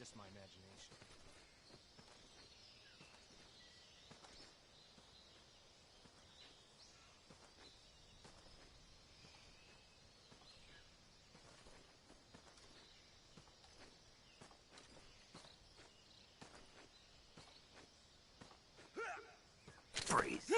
just my imagination. Freeze.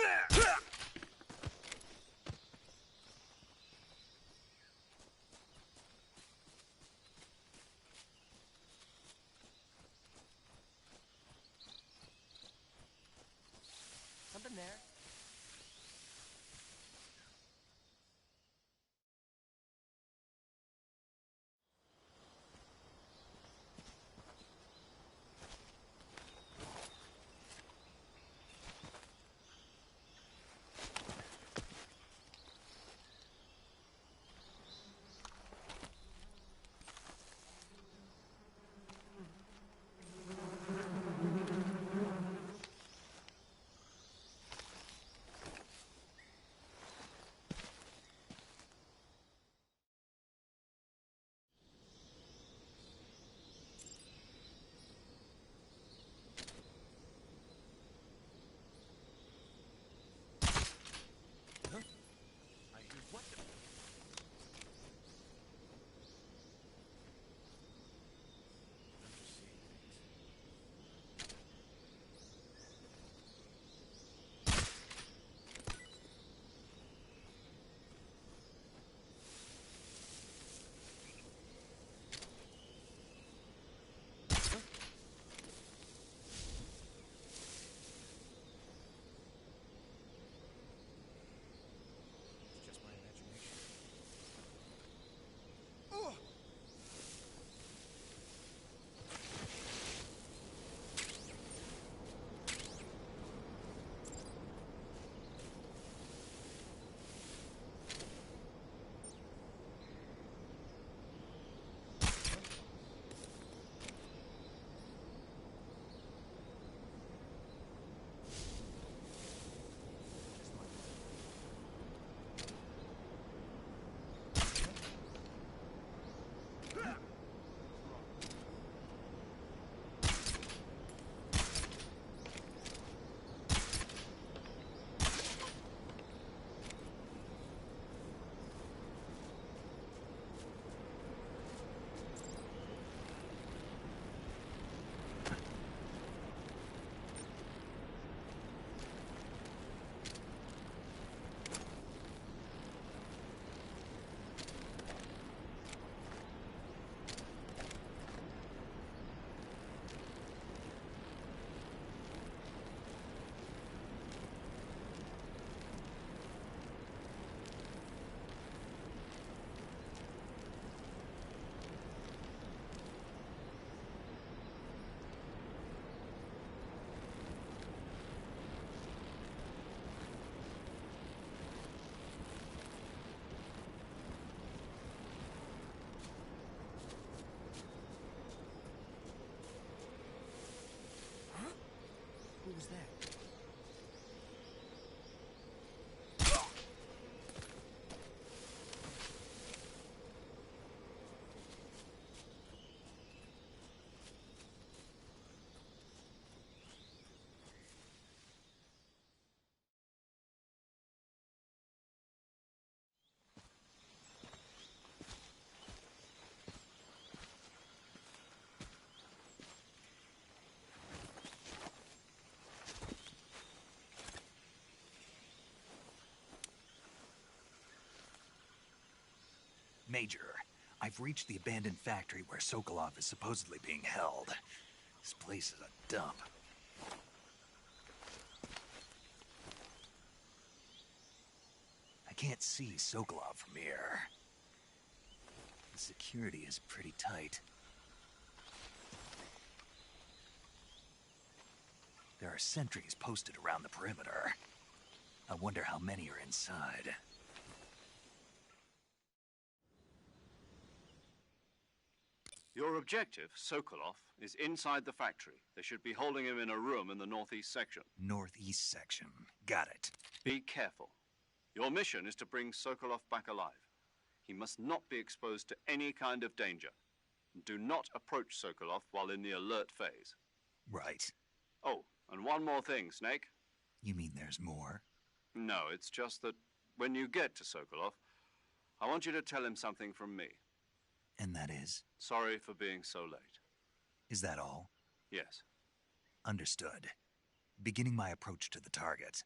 Something there? I hear what the... I'm just seeing things. It's just my imagination. Just my... Who was that? Major, I've reached the abandoned factory where Sokolov is supposedly being held. This place is a dump. I can't see Sokolov from here. The security is pretty tight. There are sentries posted around the perimeter. I wonder how many are inside. Your objective, Sokolov, is inside the factory. They should be holding him in a room in the northeast section. Northeast section. Got it. Be careful. Your mission is to bring Sokolov back alive. He must not be exposed to any kind of danger. Do not approach Sokolov while in the alert phase. Right. Oh, and one more thing, Snake. You mean there's more? No, it's just that when you get to Sokolov, I want you to tell him something from me. And that is? Sorry for being so late. Is that all? Yes. Understood. Beginning my approach to the target.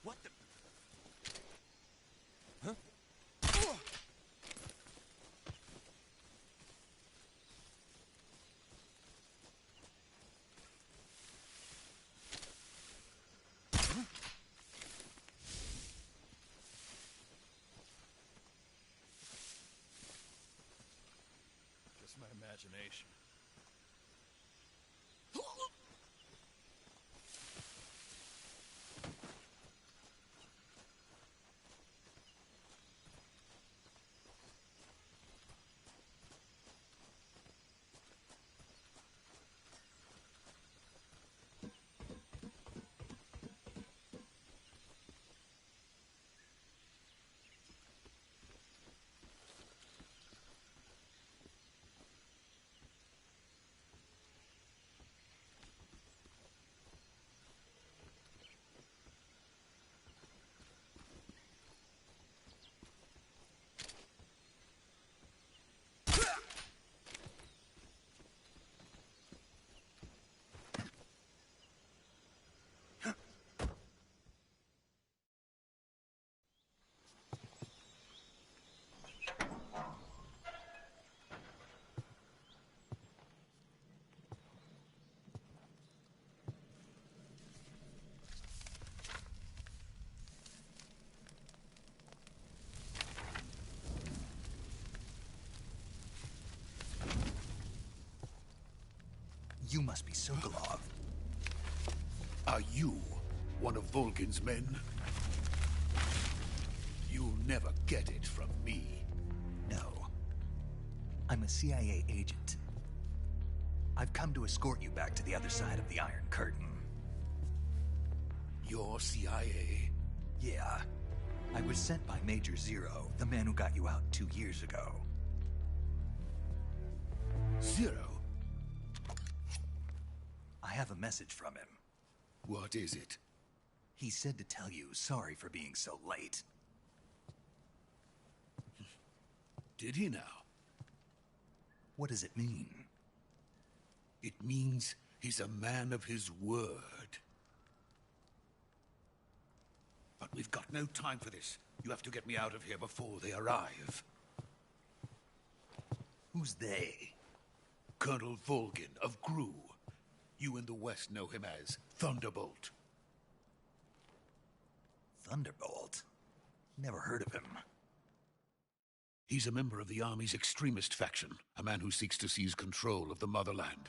What the? Huh? Just my imagination. You must be Sokolov. Are you one of Volgin's men? You'll never get it from me. No. I'm a CIA agent. I've come to escort you back to the other side of the Iron Curtain. You're CIA? Yeah. I was sent by Major Zero, the man who got you out 2 years ago. Zero? I have a message from him. What is it? He said to tell you sorry for being so late. Did he now? What does it mean? It means he's a man of his word. But we've got no time for this. You have to get me out of here before they arrive. Who's they? Colonel Volgin of Gru. You in the West know him as Thunderbolt. Thunderbolt? Never heard of him. He's a member of the Army's extremist faction, a man who seeks to seize control of the motherland.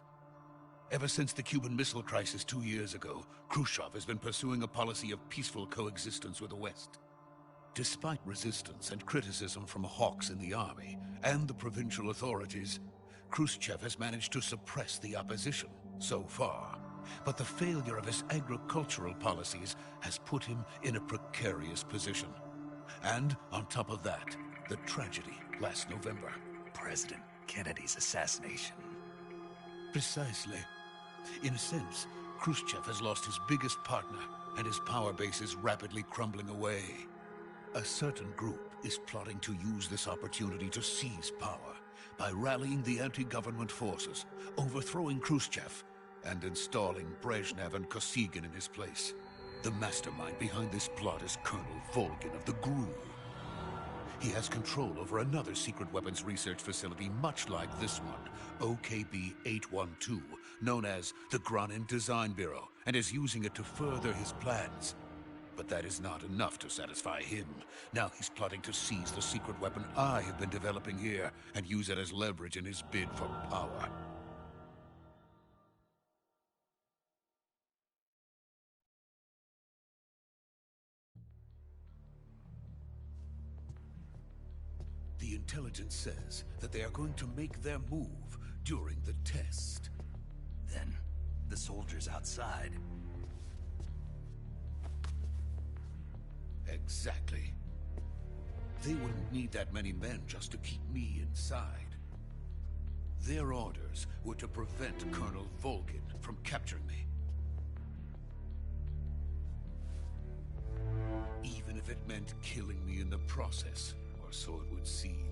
Ever since the Cuban Missile Crisis 2 years ago, Khrushchev has been pursuing a policy of peaceful coexistence with the West. Despite resistance and criticism from hawks in the army and the provincial authorities, Khrushchev has managed to suppress the opposition so far. But the failure of his agricultural policies has put him in a precarious position. And on top of that, the tragedy last November. President Kennedy's assassination. Precisely. In a sense, Khrushchev has lost his biggest partner, and his power base is rapidly crumbling away. A certain group is plotting to use this opportunity to seize power by rallying the anti-government forces, overthrowing Khrushchev, and installing Brezhnev and Kosygin in his place. The mastermind behind this plot is Colonel Volgin of the GRU. He has control over another secret weapons research facility much like this one, OKB-812, known as the Granin Design Bureau, and is using it to further his plans. But that is not enough to satisfy him. Now he's plotting to seize the secret weapon I have been developing here and use it as leverage in his bid for power. The intelligence says that they are going to make their move during the test. Then, the soldiers outside. Exactly. They wouldn't need that many men just to keep me inside. Their orders were to prevent Colonel Volgin from capturing me. Even if it meant killing me in the process, or so it would seem.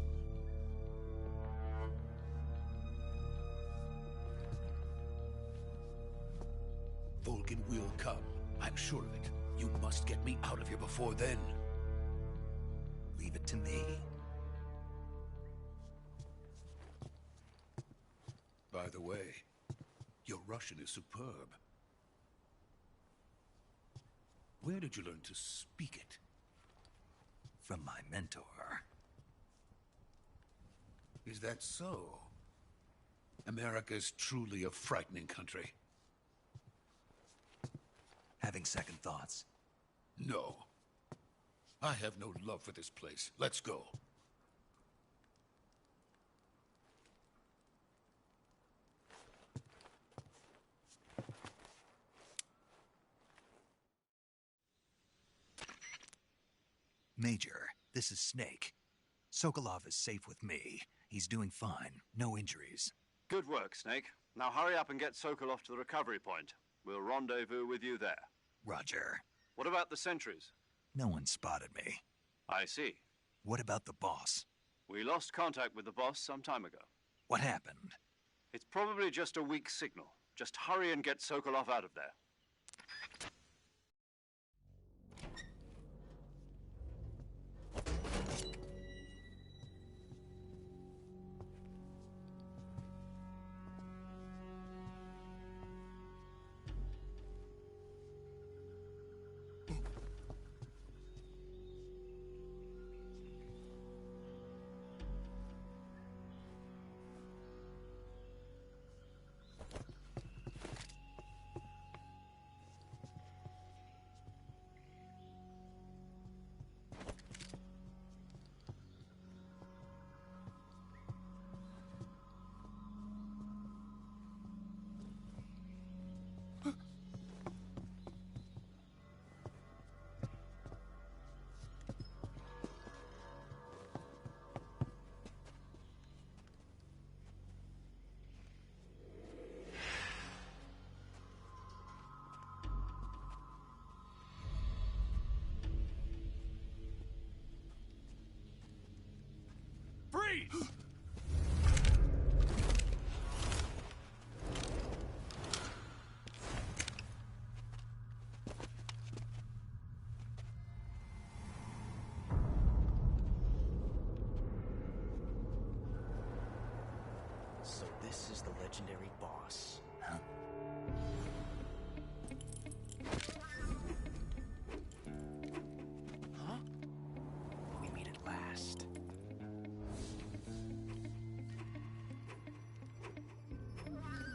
Volgin will come. I'm sure of it. You must get me out of here before then. Leave it to me. By the way, your Russian is superb. Where did you learn to speak it? From my mentor. Is that so? America is truly a frightening country. Having second thoughts? No. I have no love for this place. Let's go. Major, this is Snake. Sokolov is safe with me. He's doing fine. No injuries. Good work, Snake. Now hurry up and get Sokolov to the recovery point. We'll rendezvous with you there. Roger. What about the sentries? No one spotted me. I see. What about the boss? We lost contact with the boss some time ago. What happened? It's probably just a weak signal. Just hurry and get Sokolov out of there. Freeze! So this is the legendary boss. Huh? Huh? We meet at last.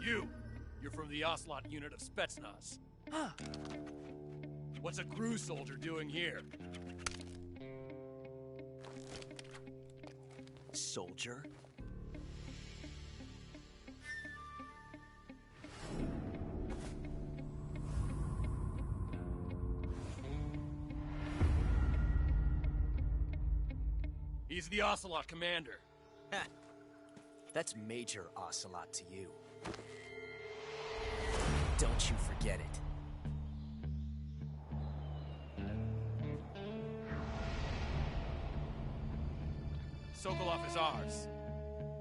You! You're from the Ocelot unit of Spetsnaz. Huh. What's a crew soldier doing here? Soldier? He's the Ocelot commander. Ha! That's Major Ocelot to you. Don't you forget it. Sokolov is ours.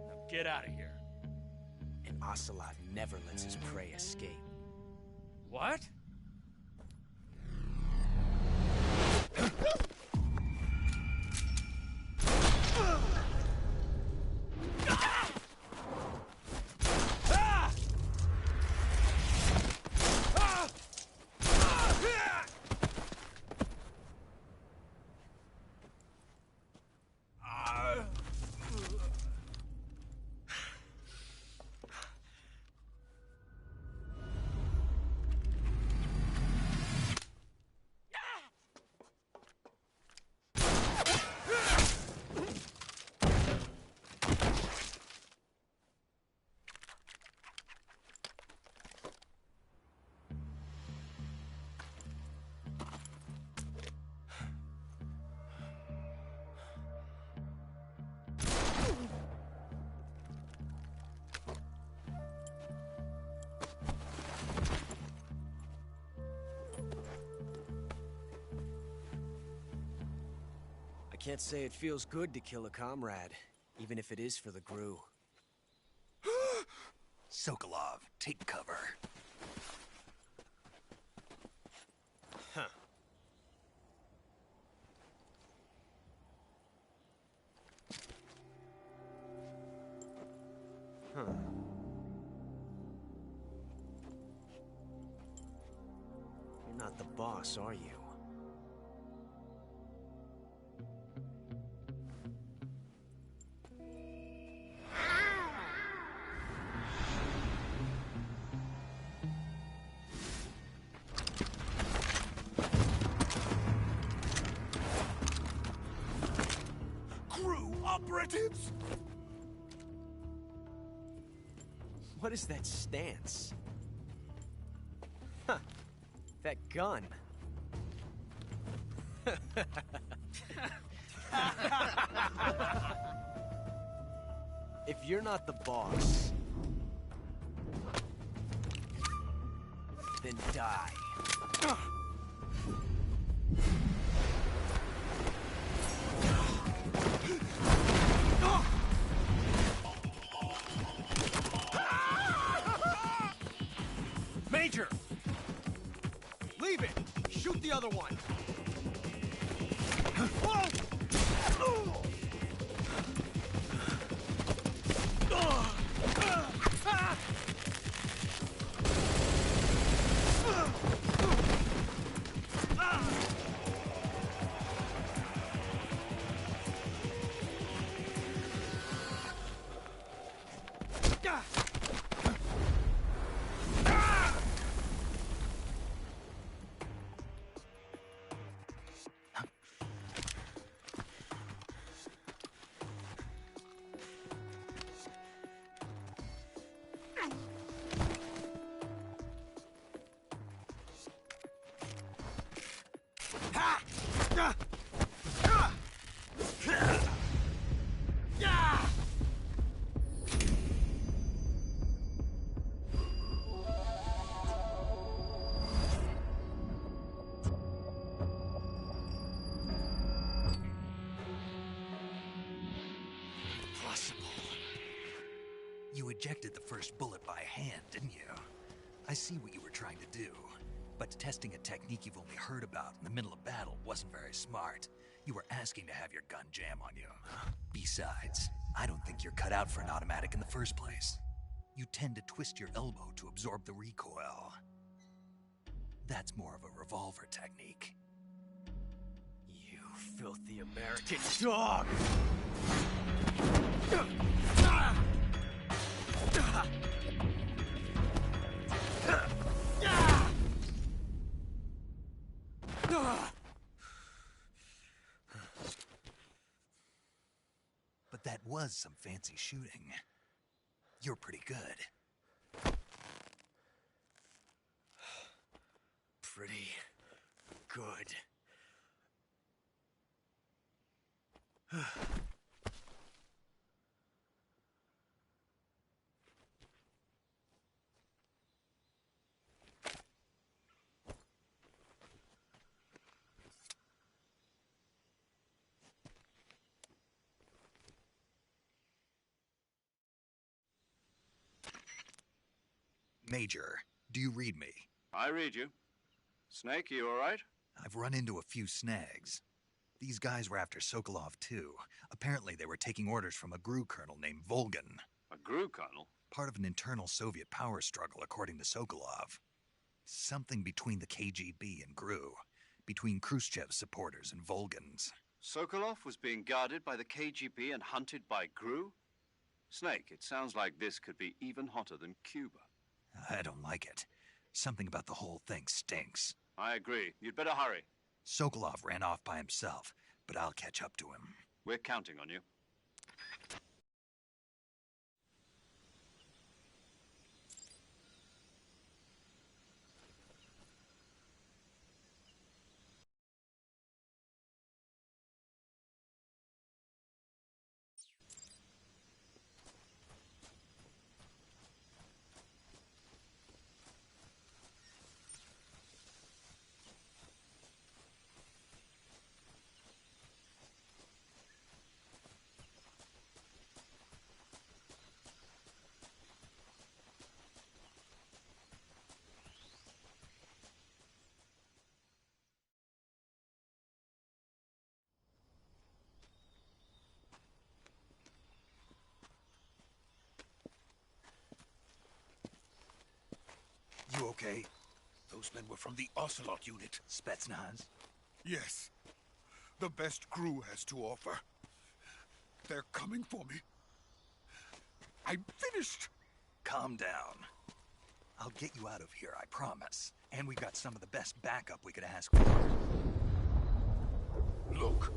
Now get out of here. And Ocelot never lets his prey escape. What? I can't say it feels good to kill a comrade, even if it is for the GRU. Sokolov, take cover. Huh. Huh. You're not the boss, are you? Operatives? What is that stance? Huh. That gun. If you're not the boss, then die. Major! Leave it! Shoot the other one! You ejected the first bullet by hand, didn't you? I see what you were trying to do. But testing a technique you've only heard about in the middle of battle wasn't very smart. You were asking to have your gun jam on you. Besides, I don't think you're cut out for an automatic in the first place. You tend to twist your elbow to absorb the recoil. That's more of a revolver technique. You filthy American dog! But that was some fancy shooting. You're pretty good. Pretty good. Major, do you read me? I read you. Snake, you all right? I've run into a few snags. These guys were after Sokolov, too. Apparently, they were taking orders from a GRU colonel named Volgan. A GRU colonel? Part of an internal Soviet power struggle, according to Sokolov. Something between the KGB and GRU. Between Khrushchev's supporters and Volgan's. Sokolov was being guarded by the KGB and hunted by GRU? Snake, it sounds like this could be even hotter than Cuba. I don't like it. Something about the whole thing stinks. I agree. You'd better hurry. Sokolov ran off by himself, but I'll catch up to him. We're counting on you. You okay? Those men were from the Ocelot unit. Spetsnaz? Yes. The best GRU has to offer. They're coming for me. I'm finished. Calm down. I'll get you out of here, I promise. And we've got some of the best backup we could ask for. Look.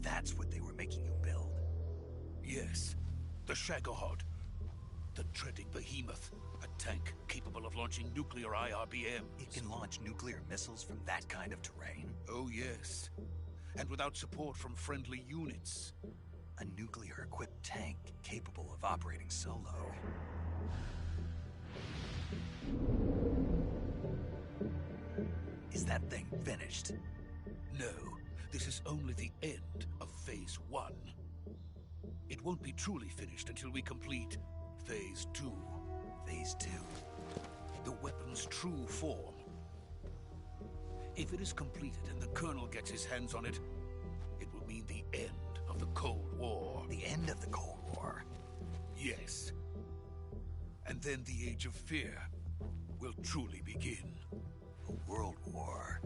That's what they were making you build. Yes. The Shagohod. The treading behemoth. A tank capable of launching nuclear IRBM. It can launch nuclear missiles from that kind of terrain? Oh, yes. And without support from friendly units. A nuclear-equipped tank capable of operating solo. Is that thing finished? No. This is only the end of Phase 1. It won't be truly finished until we complete Phase 2. Phase 2? The weapon's true form. If it is completed and the Colonel gets his hands on it, it will mean the end of the Cold War. The end of the Cold War? Yes. And then the Age of Fear will truly begin. A world war?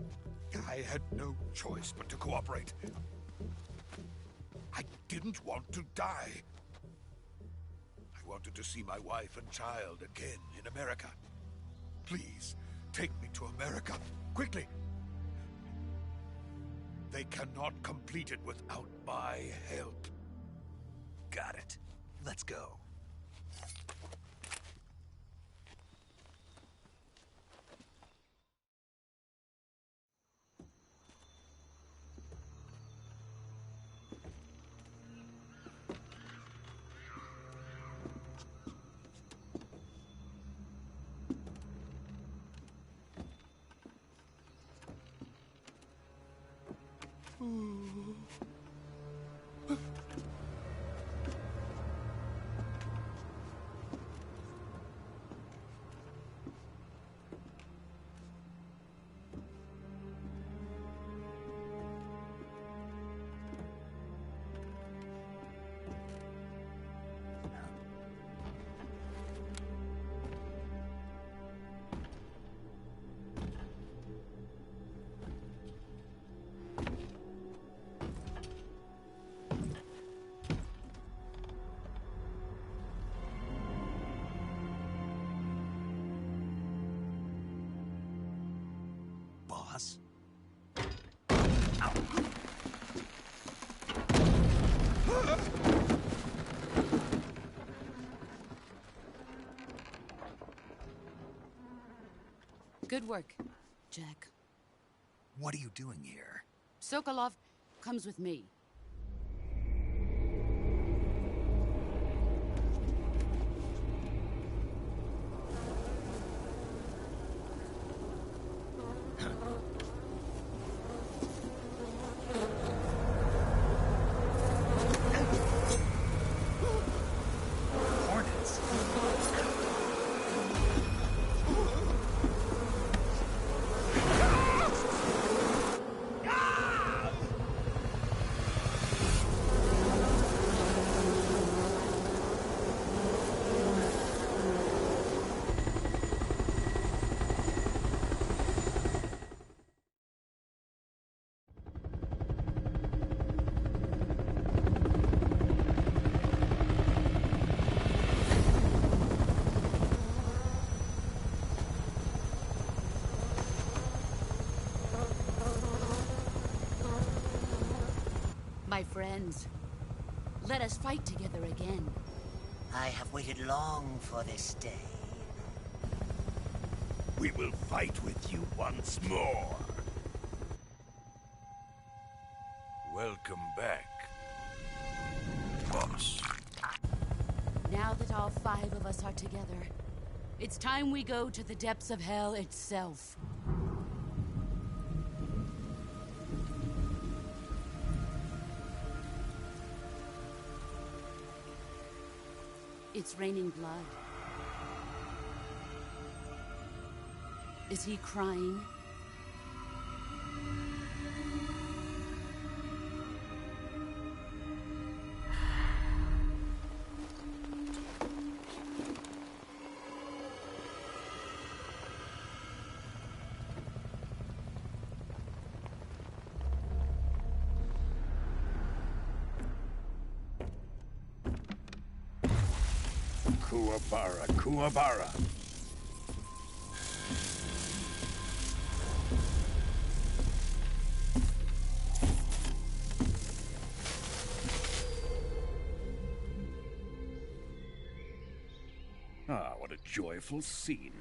I had no choice but to cooperate. I didn't want to die. I wanted to see my wife and child again in America. Please, take me to America, quickly. They cannot complete it without my help. Got it. Let's go. boss. Good work, Jack. What are you doing here? Sokolov comes with me. Hornets. My friends, let us fight together again. I have waited long for this day. We will fight with you once more. Welcome back, boss. Now that all 5 of us are together, it's time we go to the depths of hell itself. It's raining blood. Is he crying? Kuwabara, Kuwabara. Ah, what a joyful scene.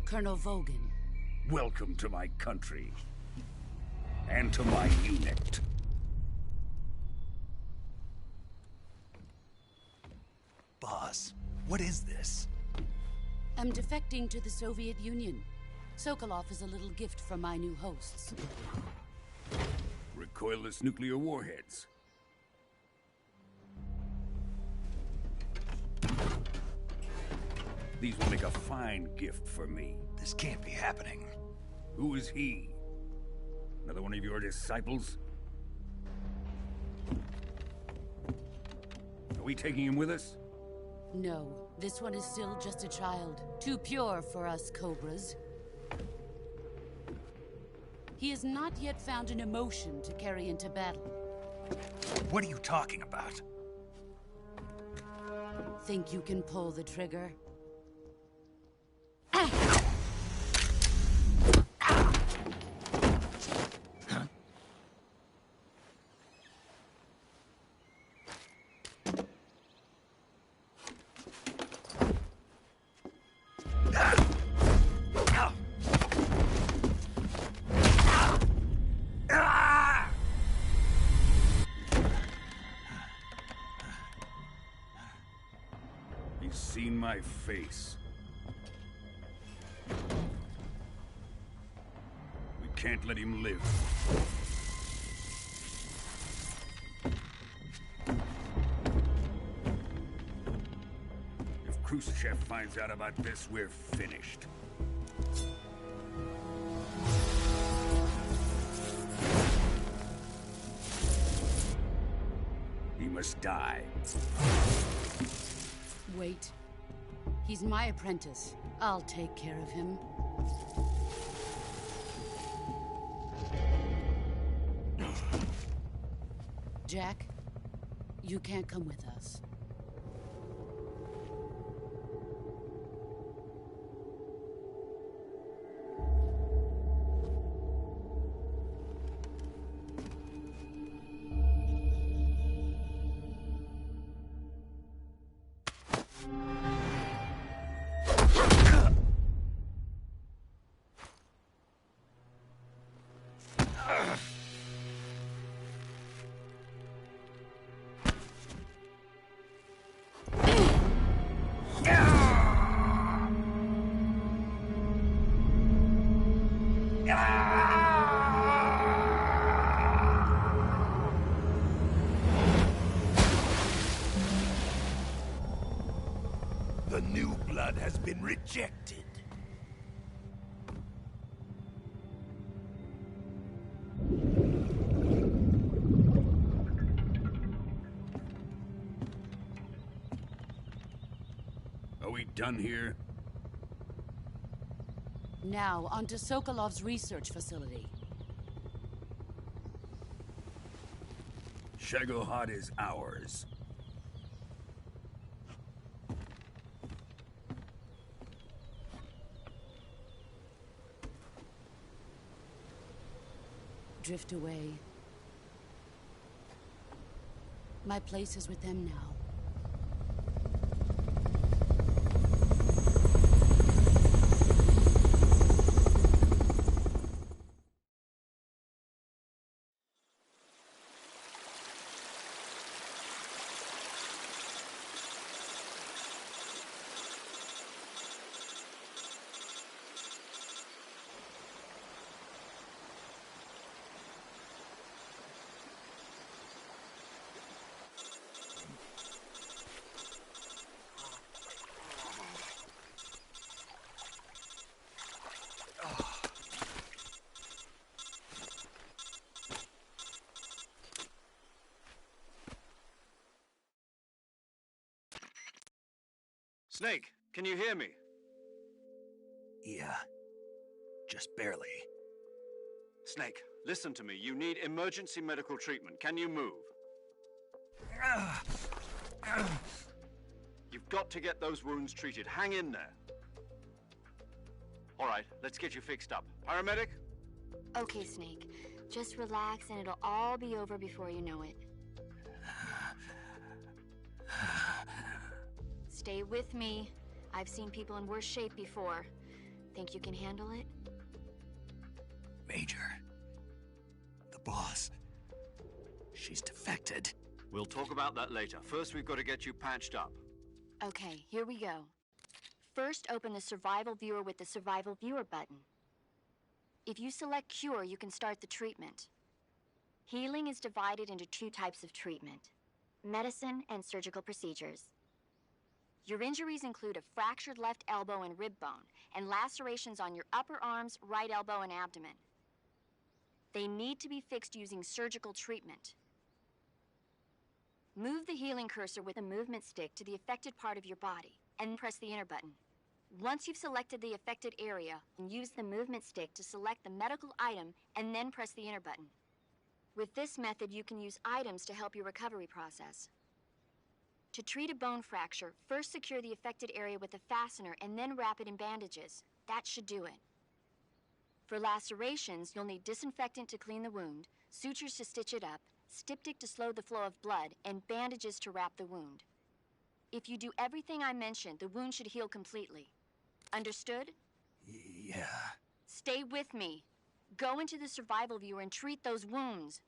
Colonel Vogan. Welcome to my country. And to my unit. Boss, what is this? I'm defecting to the Soviet Union. Sokolov is a little gift from my new hosts. Recoilless nuclear warheads. These will make a fine gift for me. This can't be happening. Who is he? Another one of your disciples? Are we taking him with us? No, this one is still just a child. Too pure for us Cobras. He has not yet found an emotion to carry into battle. What are you talking about? Think you can pull the trigger? He's seen my face. We can't let him live. If Khrushchev finds out about this, we're finished. He must die. Wait. He's my apprentice. I'll take care of him. Jack, you can't come with us. The new blood has been rejected. Are we done here? Now, onto Sokolov's research facility. Shagohod is ours. Drift away. My place is with them now. Snake, can you hear me? Yeah. Just barely. Snake, listen to me. You need emergency medical treatment. Can you move? You've got to get those wounds treated. Hang in there. All right, let's get you fixed up. Paramedic? Okay, Snake. Just relax and it'll all be over before you know it. Stay with me. I've seen people in worse shape before. Think you can handle it? Major. The boss. She's defected. We'll talk about that later. First, we've got to get you patched up. Okay, here we go. First, open the Survival Viewer with the Survival Viewer button. If you select Cure, you can start the treatment. Healing is divided into two types of treatment: medicine and surgical procedures. Your injuries include a fractured left elbow and rib bone, and lacerations on your upper arms, right elbow, and abdomen. They need to be fixed using surgical treatment. Move the healing cursor with a movement stick to the affected part of your body, and press the enter button. Once you've selected the affected area, use the movement stick to select the medical item, and then press the enter button. With this method, you can use items to help your recovery process. To treat a bone fracture, first secure the affected area with a fastener and then wrap it in bandages. That should do it. For lacerations, you'll need disinfectant to clean the wound, sutures to stitch it up, styptic to slow the flow of blood, and bandages to wrap the wound. If you do everything I mentioned, the wound should heal completely. Understood? Yeah. Stay with me. Go into the Survival Viewer and treat those wounds.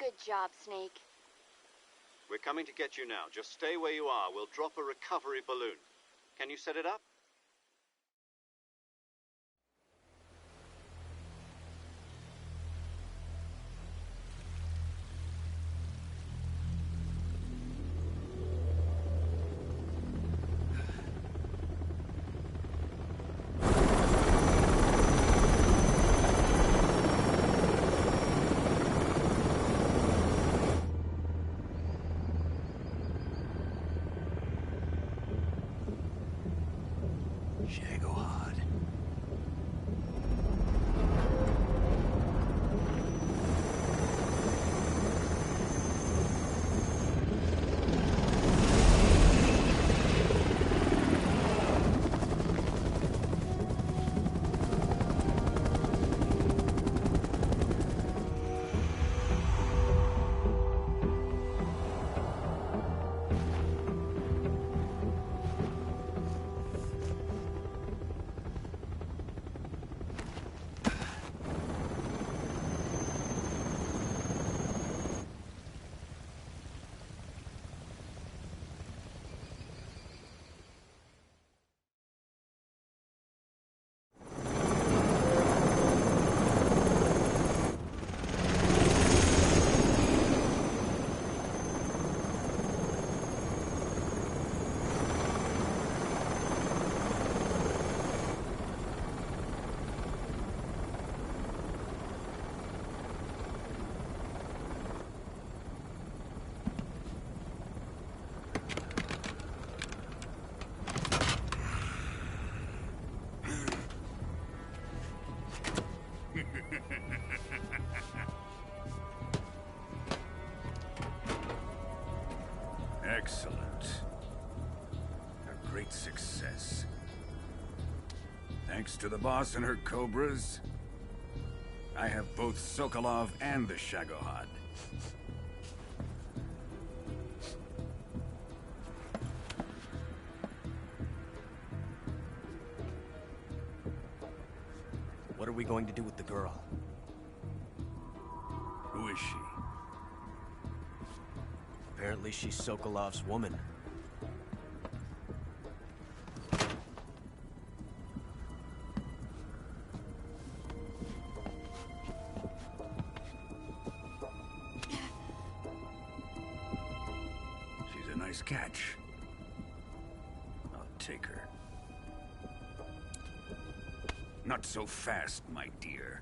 Good job, Snake. We're coming to get you now. Just stay where you are. We'll drop a recovery balloon. Can you set it up? Shagohod. Excellent. A great success. Thanks to the boss and her cobras, I have both Sokolov and the Shagohod. What are we going to do with the girl? Who is she? Apparently she's Sokolov's woman. She's a nice catch. I'll take her. Not so fast, my dear.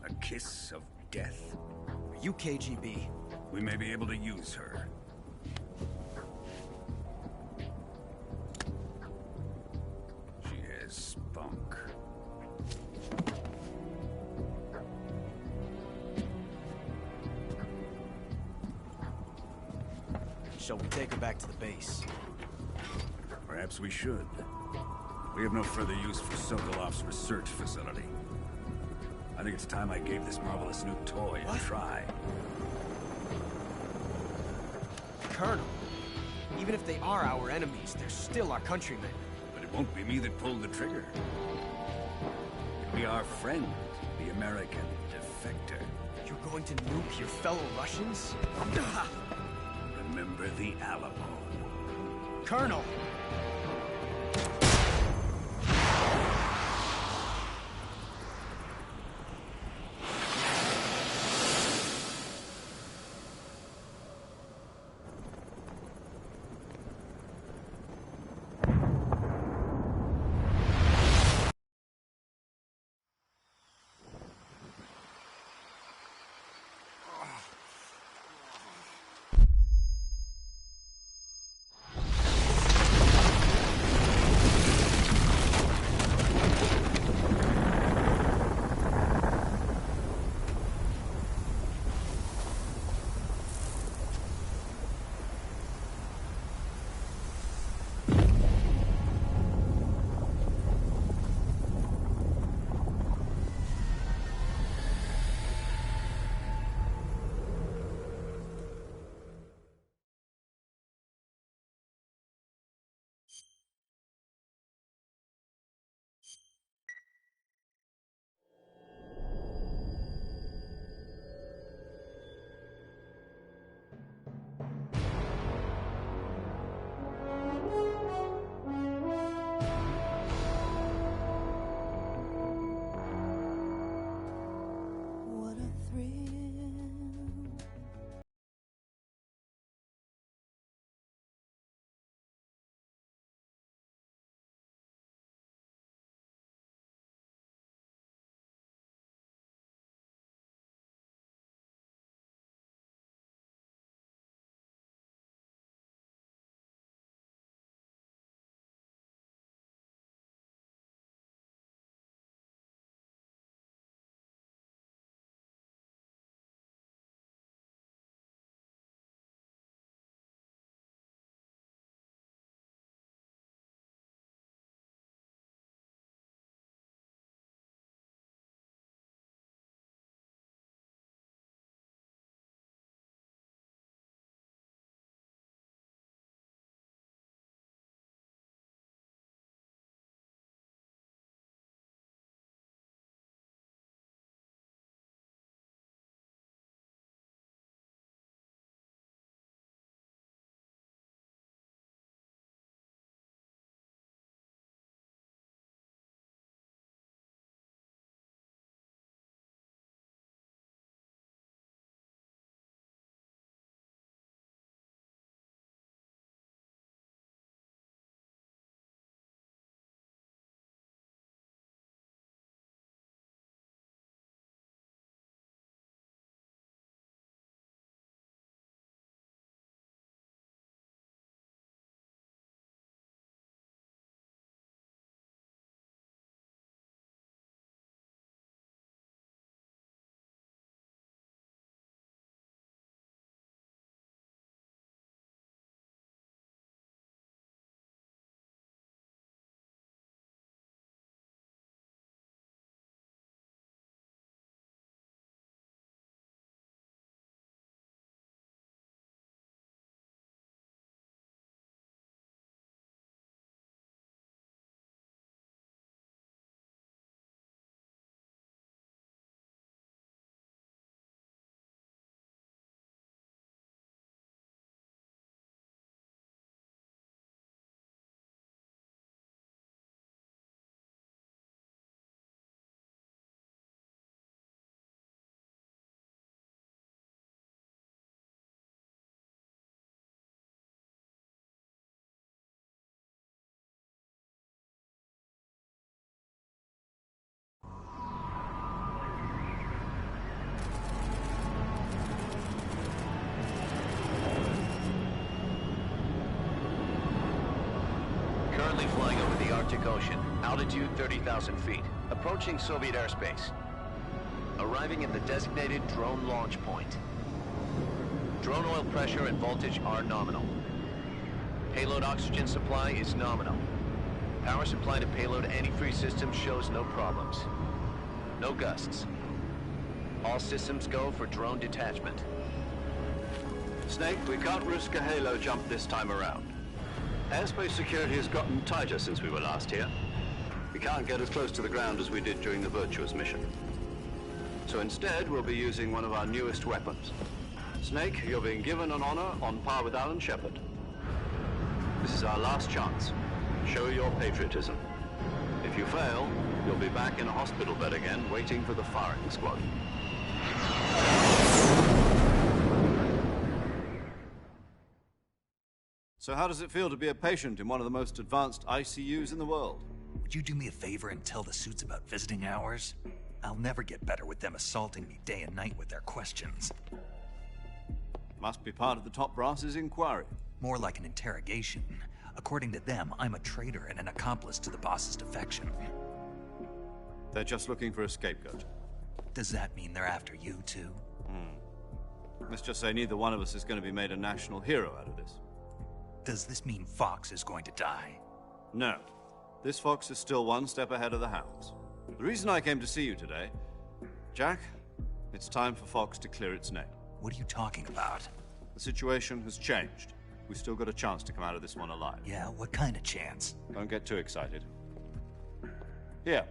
A kiss of death? Are you KGB? We may be able to use her. She has spunk. Shall we take her back to the base? Perhaps we should. We have no further use for Sokolov's research facility. I think it's time I gave this marvelous new toy a try. Colonel, even if they are our enemies, they're still our countrymen. But it won't be me that pulled the trigger. It'll be our friend, the American defector. You're going to nuke your fellow Russians? Remember the Alamo. Colonel! Currently flying over the Arctic Ocean. Altitude 30,000 feet. Approaching Soviet airspace. Arriving at the designated drone launch point. Drone oil pressure and voltage are nominal. Payload oxygen supply is nominal. Power supply to payload antifreeze system shows no problems. No gusts. All systems go for drone detachment. Snake, we can't risk a halo jump this time around. Airspace security has gotten tighter since we were last here. We can't get as close to the ground as we did during the Virtuous mission. So instead, we'll be using one of our newest weapons. Snake, you're being given an honor on par with Alan Shepard. This is our last chance. Show your patriotism. If you fail, you'll be back in a hospital bed again, waiting for the firing squad. So how does it feel to be a patient in one of the most advanced ICUs in the world? Would you do me a favor and tell the suits about visiting hours? I'll never get better with them assaulting me day and night with their questions. Must be part of the top brass's inquiry. More like an interrogation. According to them, I'm a traitor and an accomplice to the boss's defection. They're just looking for a scapegoat. Does that mean they're after you, too? Let's just say neither one of us is going to be made a national hero out of this. Does this mean Fox is going to die? No. This Fox is still one step ahead of the Hounds. The reason I came to see you today... Jack, it's time for Fox to clear its name. What are you talking about? The situation has changed. We've still got a chance to come out of this one alive. Yeah, what kind of chance? Don't get too excited. Here,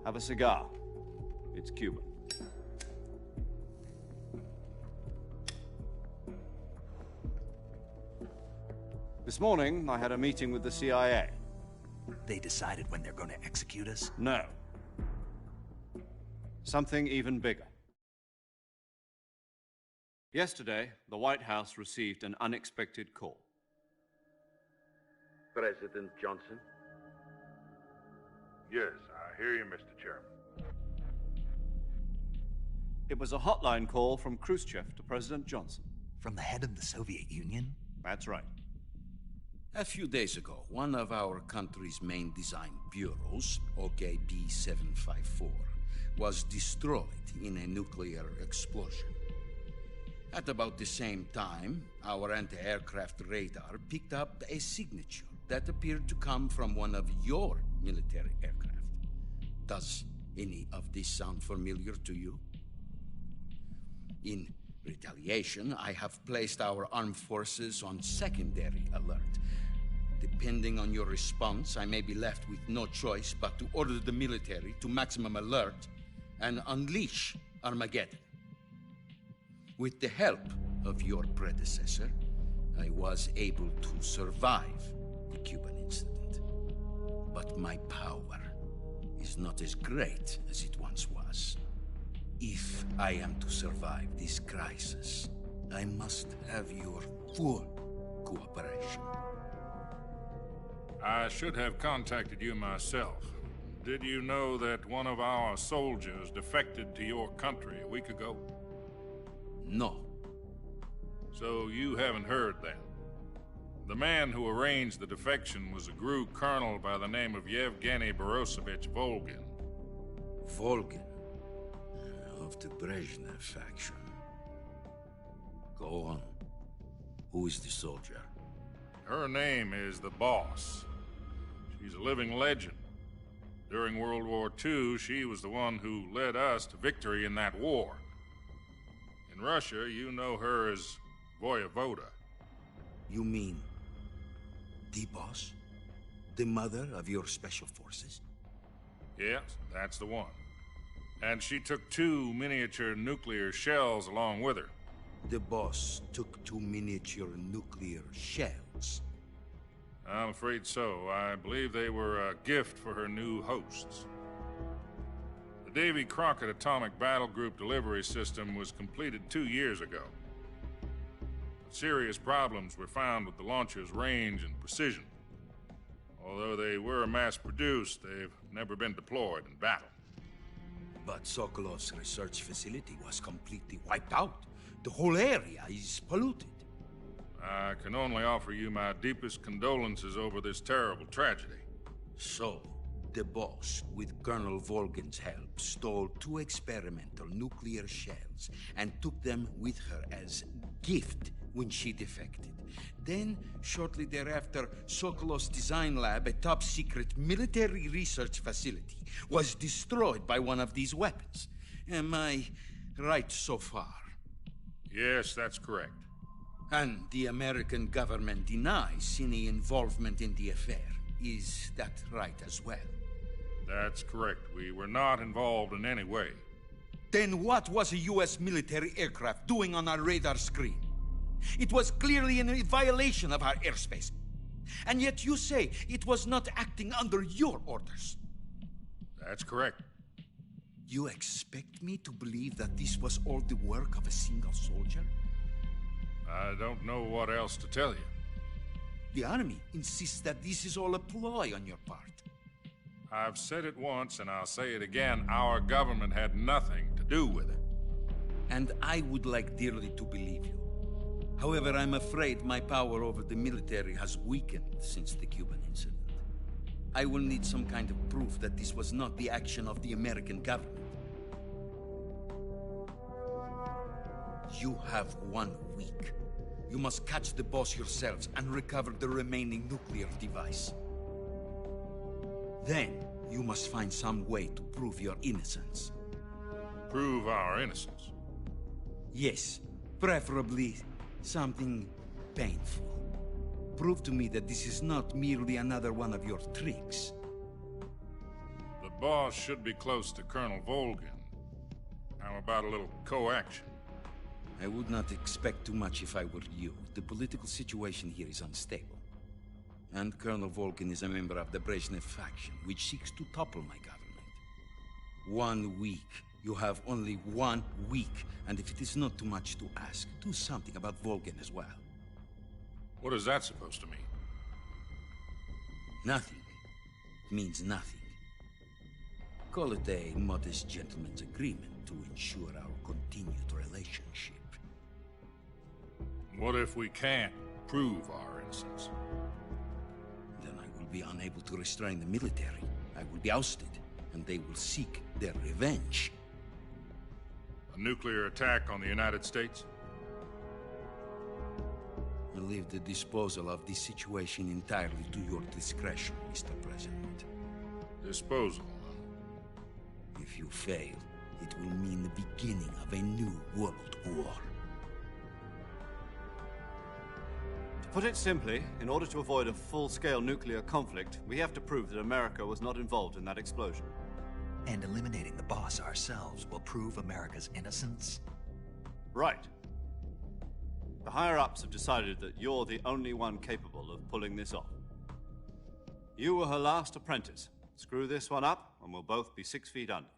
have a cigar. It's Cuban. This morning, I had a meeting with the CIA. They decided when they're going to execute us? No. Something even bigger. Yesterday, the White House received an unexpected call. President Johnson? Yes, I hear you, Mr. Chairman. It was a hotline call from Khrushchev to President Johnson. From the head of the Soviet Union? That's right. A few days ago, one of our country's main design bureaus, OKB 754, was destroyed in a nuclear explosion. At about the same time, our anti-aircraft radar picked up a signature that appeared to come from one of your military aircraft. Does any of this sound familiar to you? In retaliation, I have placed our armed forces on secondary alert. Depending on your response, I may be left with no choice but to order the military to maximum alert and unleash Armageddon. With the help of your predecessor, I was able to survive the Cuban incident. But my power is not as great as it once was. If I am to survive this crisis, I must have your full cooperation. I should have contacted you myself. Did you know that one of our soldiers defected to your country a week ago? No. So you haven't heard then. The man who arranged the defection was a GRU colonel by the name of Yevgeny Borosovich Volgin. Volgin? Of the Brezhnev faction. Go on. Who is the soldier? Her name is the Boss. She's a living legend. During World War II, she was the one who led us to victory in that war. In Russia, you know her as Voyevoda. You mean the Boss? The mother of your special forces? Yes, that's the one. And she took 2 miniature nuclear shells along with her. The Boss took 2 miniature nuclear shells? I'm afraid so. I believe they were a gift for her new hosts. The Davy Crockett Atomic Battle Group delivery system was completed 2 years ago. But serious problems were found with the launcher's range and precision. Although they were mass-produced, they've never been deployed in battle. But Sokolov's research facility was completely wiped out. The whole area is polluted. I can only offer you my deepest condolences over this terrible tragedy. So, the boss, with Colonel Volgin's help, stole 2 experimental nuclear shells and took them with her as gift when she defected. Then, shortly thereafter, Sokolov's design lab, a top-secret military research facility, was destroyed by one of these weapons. Am I right so far? Yes, that's correct. And the American government denies any involvement in the affair. Is that right as well? That's correct. We were not involved in any way. Then what was a U.S. military aircraft doing on our radar screen? It was clearly in a violation of our airspace. And yet you say it was not acting under your orders. That's correct. You expect me to believe that this was all the work of a single soldier? I don't know what else to tell you. The army insists that this is all a ploy on your part. I've said it once, and I'll say it again. Our government had nothing to do with it. And I would like dearly to believe you. However, I'm afraid my power over the military has weakened since the Cuban incident. I will need some kind of proof that this was not the action of the American government. You have 1 week. You must catch the boss yourselves and recover the remaining nuclear device. Then, you must find some way to prove your innocence. Prove our innocence? Yes, preferably something painful. Prove to me that this is not merely another one of your tricks. The boss should be close to Colonel Volgin. How about a little co-action? I would not expect too much if I were you. The political situation here is unstable. And Colonel Volgin is a member of the Brezhnev faction, which seeks to topple my government. 1 week. You have only 1 week. And if it is not too much to ask, do something about Volgin as well. What is that supposed to mean? Nothing. It means nothing. Call it a modest gentleman's agreement to ensure our continued relationship. What if we can't prove our innocence? Then I will be unable to restrain the military. I will be ousted, and they will seek their revenge. A nuclear attack on the United States? I leave the disposal of this situation entirely to your discretion, Mr. President. Disposal? If you fail, it will mean the beginning of a new world war. To put it simply, in order to avoid a full-scale nuclear conflict, we have to prove that America was not involved in that explosion. And eliminating the boss ourselves will prove America's innocence? Right. The higher-ups have decided that you're the only one capable of pulling this off. You were her last apprentice. Screw this one up, and we'll both be 6 feet under.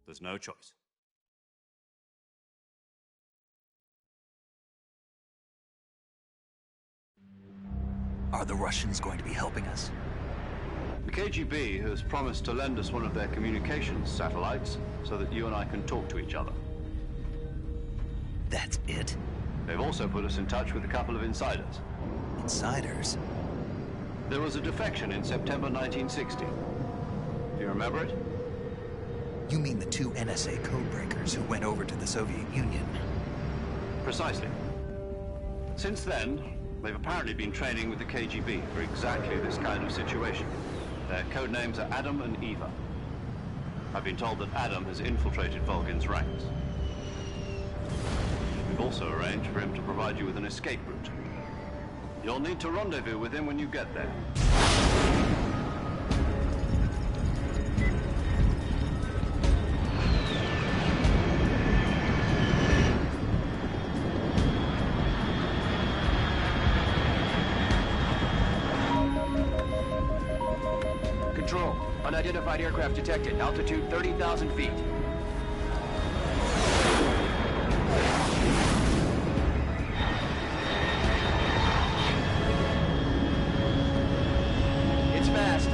There's no choice. Are the Russians going to be helping us? The KGB has promised to lend us one of their communications satellites so that you and I can talk to each other. That's it? They've also put us in touch with a couple of insiders. Insiders? There was a defection in September 1960. Do you remember it? You mean the 2 NSA codebreakers who went over to the Soviet Union? Precisely. Since then, they've apparently been training with the KGB for exactly this kind of situation. Their code names are Adam and Eva. I've been told that Adam has infiltrated Volgin's ranks. We've also arranged for him to provide you with an escape route. You'll need to rendezvous with him when you get there. Control. Unidentified aircraft detected. Altitude 30,000 feet. It's fast.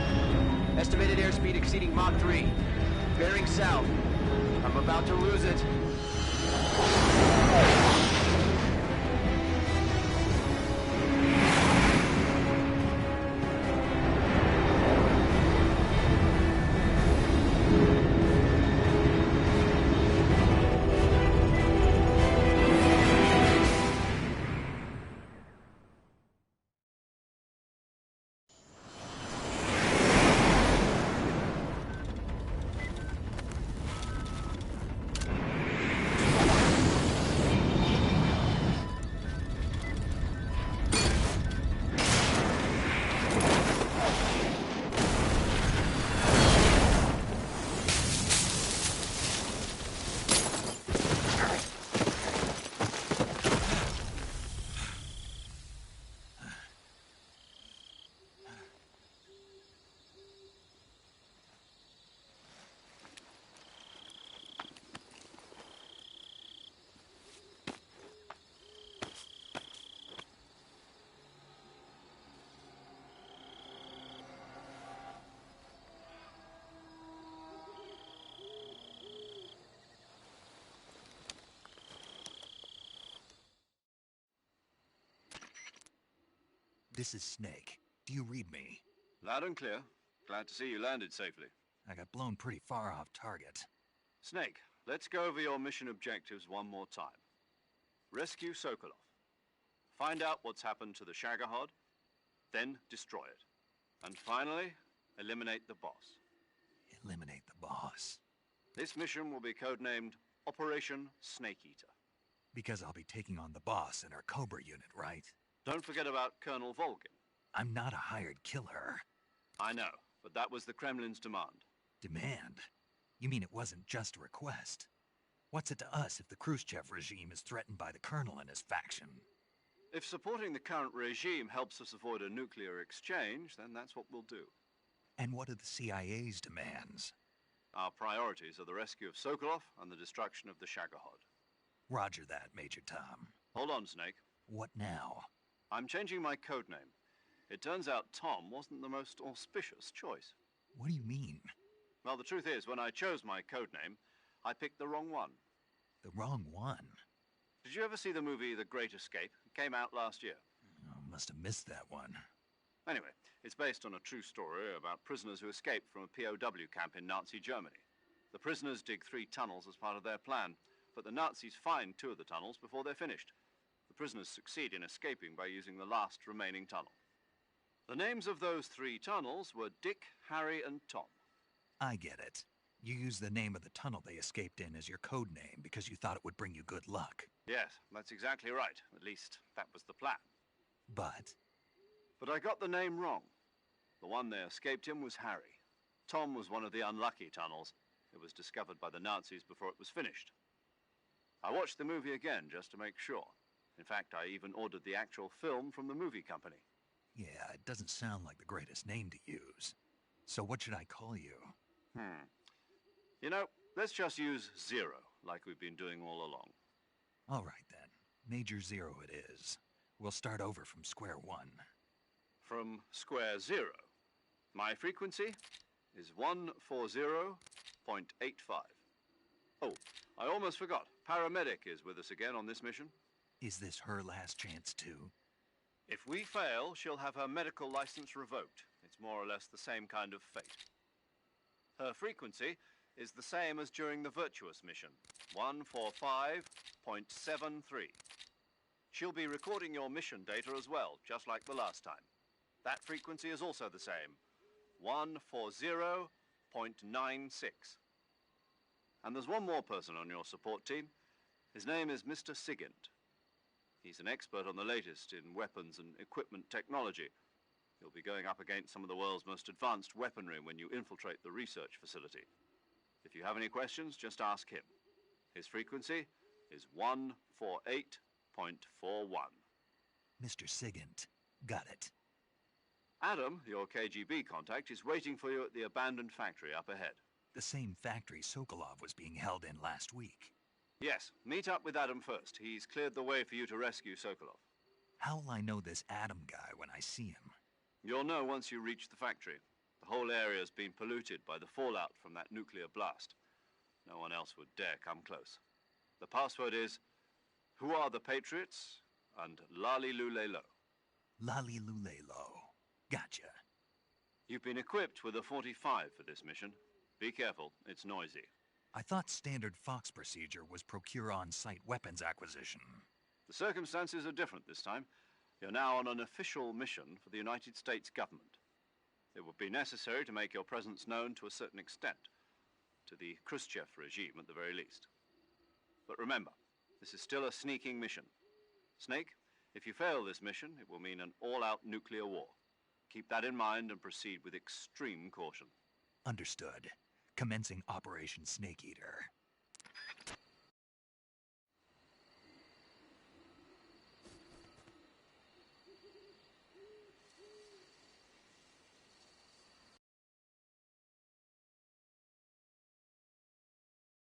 Estimated airspeed exceeding Mach 3. Bearing south. I'm about to lose it. This is Snake. Do you read me? Loud and clear. Glad to see you landed safely. I got blown pretty far off target. Snake, let's go over your mission objectives one more time. Rescue Sokolov. Find out what's happened to the Shagohod, then destroy it. And finally, eliminate the boss. Eliminate the boss. This mission will be codenamed Operation Snake Eater. Because I'll be taking on the boss in our Cobra unit, right? Don't forget about Colonel Volgin. I'm not a hired killer. I know, but that was the Kremlin's demand. Demand? You mean it wasn't just a request? What's it to us if the Khrushchev regime is threatened by the Colonel and his faction? If supporting the current regime helps us avoid a nuclear exchange, then that's what we'll do. And what are the CIA's demands? Our priorities are the rescue of Sokolov and the destruction of the Shagohod. Roger that, Major Tom. Hold on, Snake. What now? I'm changing my codename. It turns out Tom wasn't the most auspicious choice. What do you mean? Well, the truth is, when I chose my codename, I picked the wrong one. The wrong one? Did you ever see the movie The Great Escape? It came out last year. Oh, must have missed that one. Anyway, it's based on a true story about prisoners who escaped from a POW camp in Nazi Germany. The prisoners dig 3 tunnels as part of their plan, but the Nazis find 2 of the tunnels before they're finished. The prisoners succeed in escaping by using the last remaining tunnel. The names of those 3 tunnels were Dick, Harry, and Tom. I get it. You used the name of the tunnel they escaped in as your code name because you thought it would bring you good luck. Yes, that's exactly right. At least, that was the plan. But I got the name wrong. The one they escaped in was Harry. Tom was one of the unlucky tunnels. It was discovered by the Nazis before it was finished. I watched the movie again just to make sure. In fact, I even ordered the actual film from the movie company. yeah, it doesn't sound like the greatest name to use. So what should I call you? You know, let's just use Zero, like we've been doing all along. All right, then. Major Zero it is. We'll start over from square one. From square 0. My frequency is 140.85. Oh, I almost forgot. Paramedic is with us again on this mission. Is this her last chance, too? If we fail, she'll have her medical license revoked. It's more or less the same kind of fate. Her frequency is the same as during the Virtuous mission, 145.73. She'll be recording your mission data as well, just like the last time. That frequency is also the same, 140.96. And there's one more person on your support team. His name is Mr. Sigint. He's an expert on the latest in weapons and equipment technology. You'll be going up against some of the world's most advanced weaponry when you infiltrate the research facility. If you have any questions, just ask him. His frequency is 148.41. Mr. Sigint. Got it. Adam, your KGB contact, is waiting for you at the abandoned factory up ahead. The same factory Sokolov was being held in last week. Yes, meet up with Adam first. He's cleared the way for you to rescue Sokolov. How will I know this Adam guy when I see him? You'll know once you reach the factory. The whole area's been polluted by the fallout from that nuclear blast. No one else would dare come close. The password is, "Who are the Patriots?" and Lali Lulelo. Lali Lulelo. Gotcha. You've been equipped with a 45 for this mission. Be careful, it's noisy. I thought standard Fox procedure was procure on-site weapons acquisition. The circumstances are different this time. You're now on an official mission for the United States government. It would be necessary to make your presence known to a certain extent, to the Khrushchev regime at the very least. But remember, this is still a sneaking mission. Snake, if you fail this mission, it will mean an all-out nuclear war. Keep that in mind and proceed with extreme caution. Understood. Commencing Operation Snake Eater.